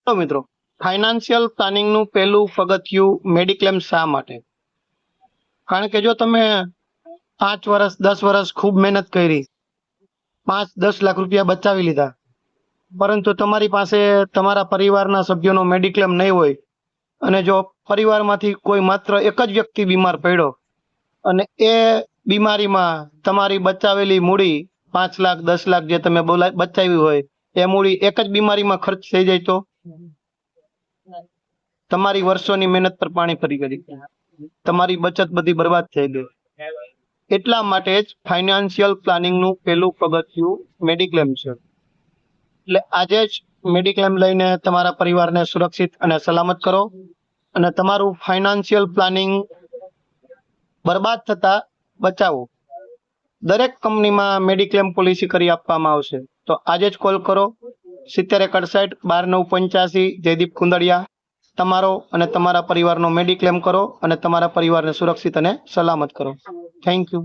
તો મિત્રો, ફાઇનાન્શિયલ પ્લાનિંગનું પહેલું પગથિયું મેડિક્લેમ શા માટે? કારણ કે જો તમે 5 વર્ષ 10 વર્ષ ખૂબ મહેનત કરી, 5-10 લાખ રૂપિયા બચાવી લીધા, પરંતુ તમારી પાસે તમારા પરિવારના સભ્યોનો મેડિક્લેમ નહીં હોય અને જો પરિવારમાંથી કોઈ માત્ર એક જ વ્યક્તિ બીમાર પડ્યો અને એ બીમારીમાં તમારી બચાવેલી મૂડી 5 લાખ 10 લાખ જે તમે બચાવી હોય એ મૂડી એક જ બીમારીમાં ખર્ચ થઈ જાય તો તમારી વર્ષોની મહેનત પર પાણી ફરી ગઈ, તમારી બચત બધી બરબાદ થઈ ગઈ. એટલા માટે જ ફાઇનાન્શિયલ પ્લાનિંગનું પહેલું પગથિયું મેડિક્લેમ છે. એટલે આજે જ મેડિક્લેમ લઈને તમારા પરિવારને સુરક્ષિત અને સલામત કરો અને તમારું ફાઇનાન્શિયલ પ્લાનિંગ બરબાદ થતા બચાવો. દરેક કંપનીમાં મેડિક્લેમ પોલિસી કરી આપવામાં આવશે. તો આજે જ કોલ કરો 7061 12985 જયદીપ કુંદડિયા. તમારો અને તમારા પરિવારનો મેડિક્લેમ કરો અને તમારા પરિવારને સુરક્ષિત અને સલામત કરો. Thank you.